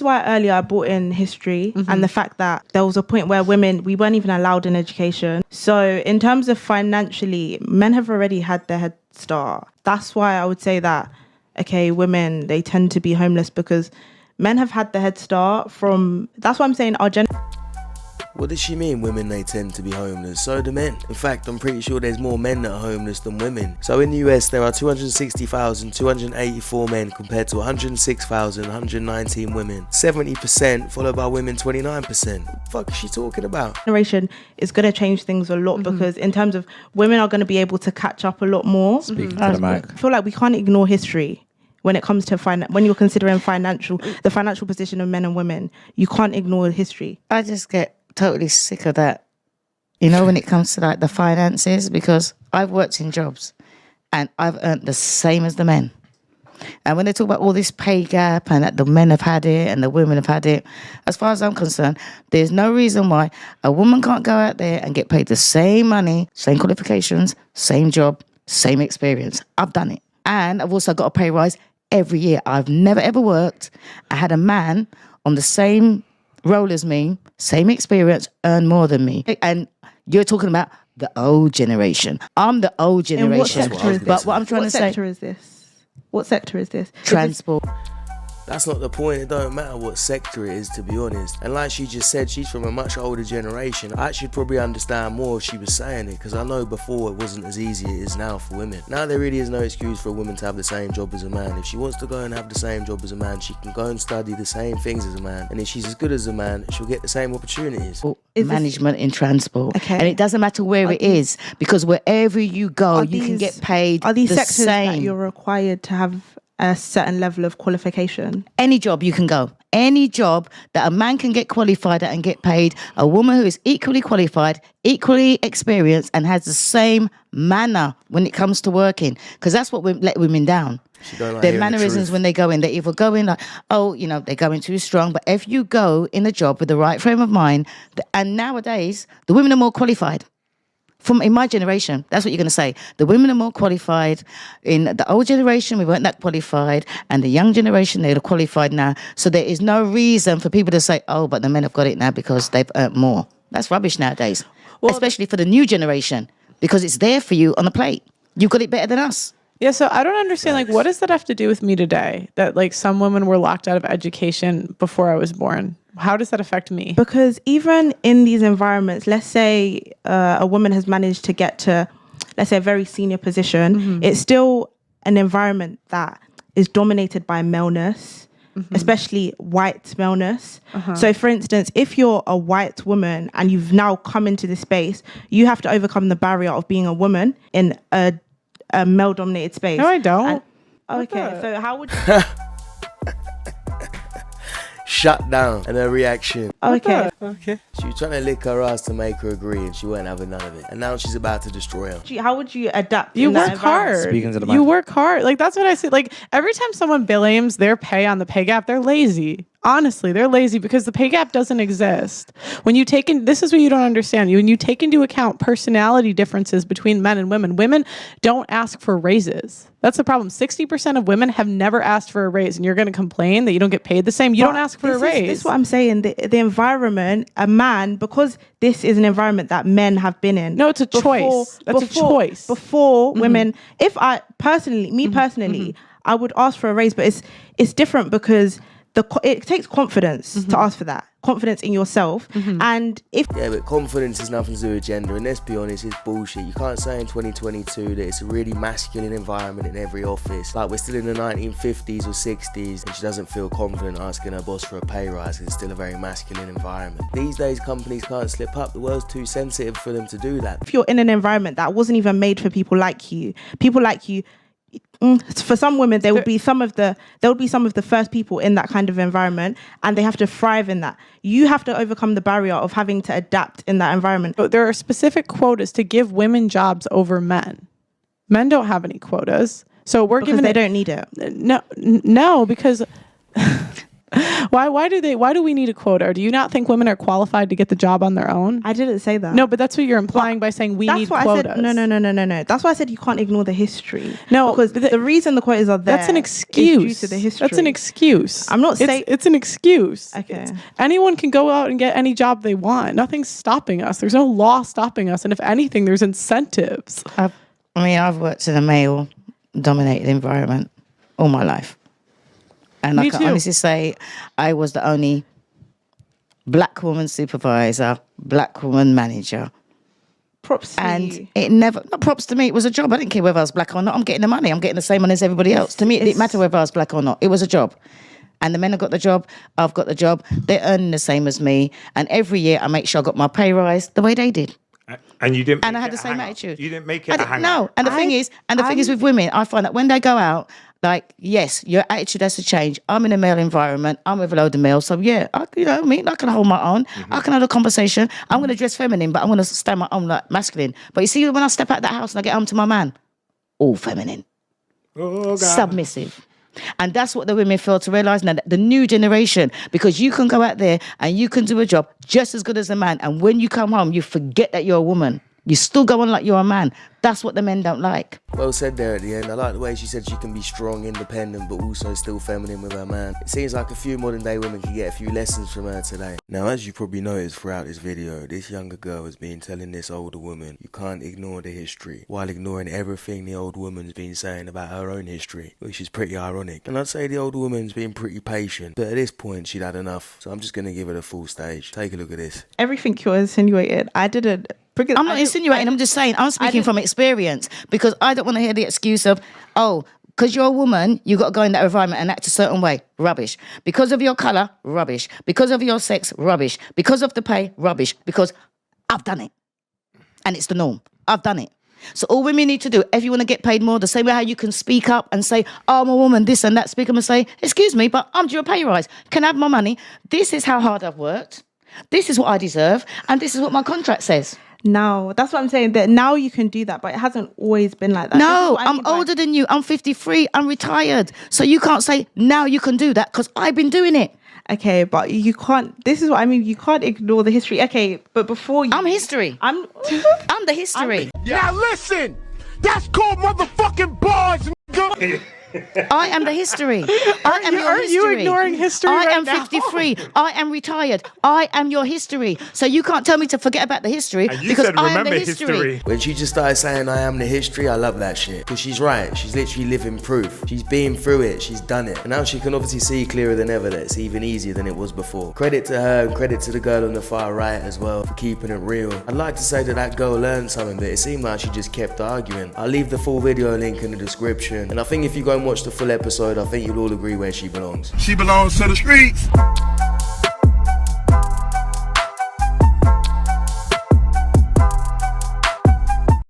That's why earlier I brought in history and the fact that there was a point where we weren't even allowed in education. So in terms of financially, men have already had their head start. That's why I would say that, okay, women, they tend to be homeless because men have had the head start from, that's why I'm saying our What does she mean, women, they tend to be homeless? So do men. In fact, I'm pretty sure there's more men that are homeless than women. So in the US, there are 260,284 men compared to 106,119 women. 70% followed by women 29%. What the fuck is she talking about? generation is going to change things a lot because in terms of women are going to be able to catch up a lot more. Speaking to the mic. I feel like we can't ignore history. When it comes to when you're considering the financial position of men and women, you can't ignore history. I just get totally sick of that, when it comes to like the finances, because I've worked in jobs and I've earned the same as the men. And when they talk about all this pay gap and that the men have had it and the women have had it, as far as I'm concerned, there's no reason why a woman can't go out there and get paid the same money, same qualifications, same job, same experience. I've done it. And I've also got a pay rise every year. I've never ever worked. I had a man on the same role as me, same experience, earn more than me. And you're talking about the old generation. I'm the old generation. And what sector is but what I'm trying to say... What sector is this? Transport. That's not the point. It don't matter what sector it is, to be honest. And like she just said, she's from a much older generation. I should probably understand more if she was saying it, because I know before it wasn't as easy as it is now for women. Now there really is no excuse for a woman to have the same job as a man. If she wants to go and have the same job as a man, she can go and study the same things as a man. And if she's as good as a man, she'll get the same opportunities. Management in transport. Okay. And it doesn't matter where it is, because wherever you go, you can get paid Are these the sectors same. that you're required to have a certain level of qualification? Any job you can go. Any job that a man can get qualified at and get paid, a woman who is equally qualified, equally experienced, and has the same manner when it comes to working. Because that's what let women down. Their mannerisms when they go in, they either go in like, they're going too strong. But if you go in a job with the right frame of mind, and nowadays, the women are more qualified. In my generation, that's what you're going to say. The women are more qualified. In the old generation, we weren't that qualified. And the young generation, they're qualified now. So there is no reason for people to say, but the men have got it now because they've earned more. That's rubbish nowadays. Well, especially for the new generation, because it's there for you on the plate. You've got it better than us. Yeah, so I don't understand, what does that have to do with me today? That, some women were locked out of education before I was born. How does that affect me? Because even in these environments, let's say a woman has managed to get to, let's say, a very senior position, it's still an environment that is dominated by maleness, especially white maleness. So, for instance, if you're a white woman and you've now come into this space, you have to overcome the barrier of being a woman in a male-dominated space. No, I don't. So how would you... Shut down. And her reaction. Okay. She was trying to lick her ass to make her agree, and she weren't having none of it. And now she's about to destroy her. How would you adapt? You work hard. Speaking to the mic. You work hard. That's what I say. Every time someone blames their pay on the pay gap, they're lazy. Honestly, they're lazy because the pay gap doesn't exist. When you take in, this is what you don't understand. When you take into account personality differences between men and women don't ask for raises. That's the problem. 60% of women have never asked for a raise, and you're going to complain that you don't get paid the same. You don't ask for a raise. This is what I'm saying. The environment, a man, because this is an environment that men have been in. No, it's a choice. That's a choice. Before women, if I personally, I would ask for a raise, but it's different because it takes confidence to ask for that. Confidence in yourself. And but confidence has nothing to do with gender, and let's be honest, it's bullshit. You can't say in 2022 that it's a really masculine environment in every office. We're still in the 1950s or 60s, and she doesn't feel confident asking her boss for a pay rise because it's still a very masculine environment. These days, companies can't slip up. The world's too sensitive for them to do that. If you're in an environment that wasn't even made for people like you, for some women, there would be some of the first people in that kind of environment, and they have to thrive in that. You have to overcome the barrier of having to adapt in that environment. There are specific quotas to give women jobs over men. Men don't have any quotas, so we're giving they don't need it. No, because Why do we need a quota? Or do you not think women are qualified to get the job on their own? I didn't say that. No, but that's what you're implying by saying we That's need what quotas. I said. No. That's why I said you can't ignore the history. No, because the reason the quotas are there. That's an is excuse. due to the history. That's an excuse. I'm not saying it's an excuse. Okay. Anyone can go out and get any job they want. Nothing's stopping us. There's no law stopping us. And if anything, there's incentives. I've worked in a male-dominated environment all my life. And Me I can too. honestly say I was the only black woman supervisor, black woman manager. props to And you. it never, not props to me, it was a job. I didn't care whether I was black or not. I'm getting the money. I'm getting the same money as everybody else. To me, it didn't matter whether I was black or not. It was a job. And the men have got the job. I've got the job. They're earning the same as me. And every year I make sure I got my pay rise the way they did. And you didn't. And I make had it the a same hang-up. attitude. You didn't make it a hang No. And the thing is with women, I find that when they go out, like, yes, your attitude has to change. I'm in a male environment. I'm with a load of males. So, yeah, I can hold my own. I can have a conversation. I'm going to dress feminine, but I'm going to stand my own like masculine. But you see, when I step out of that house and I get home to my man, all feminine. Oh, God. Submissive. And that's what the women fail to realise now, the new generation, because you can go out there and you can do a job just as good as a man. And when you come home, you forget that you're a woman. You still go on like you're a man. That's what the men don't like. Well said there at the end. I like the way she said she can be strong, independent, but also still feminine with her man. It seems like a few modern day women can get a few lessons from her today. Now, as you probably noticed throughout this video, this younger girl has been telling this older woman you can't ignore the history, while ignoring everything the old woman's been saying about her own history, which is pretty ironic. And I'd say the old woman's been pretty patient, but at this point she'd had enough. So I'm just going to give her the full stage. Take a look at this. Everything you're insinuated, I didn't. Because I'm not insinuating, I'm just saying, I'm speaking from experience, because I don't want to hear the excuse of, oh, because you're a woman, you got to go in that environment and act a certain way. Rubbish. Because of your colour, rubbish. Because of your sex, rubbish. Because of the pay, rubbish. Because I've done it. And it's the norm. I've done it. So all women need to do, if you want to get paid more, the same way how you can speak up and say, oh, I'm a woman, this and that, speak up and say, excuse me, but I'm due a pay rise. Can I have my money? This is how hard I've worked. This is what I deserve. And this is what my contract says. now, that's what I'm saying, that now you can do that, but it hasn't always been like that. This is No, what I I'm mean by- older than you. I'm 53. I'm retired. So you can't say now you can do that because I've been doing it. Okay, but you can't, this is what I mean, you can't ignore the history. Okay, but before you... I'm history. I'm I'm the history. Now listen, that's called motherfucking bars, nigga. I am the history. I am your aren't history. you ignoring history I right am now? 53. I am retired. I am your history. So you can't tell me to forget about the history And you because said I am remember the history. When she just started saying I am the history, I love that shit. Because she's right, she's literally living proof. She's been through it, she's done it. And now she can obviously see clearer than ever that it's even easier than it was before. Credit to her and credit to the girl on the far right as well for keeping it real. I'd like to say that that girl learned something, but it seemed like she just kept arguing. I'll leave the full video link in the description. And I think if you go and watch the full episode, I think you'll all agree where she belongs. She belongs to the streets.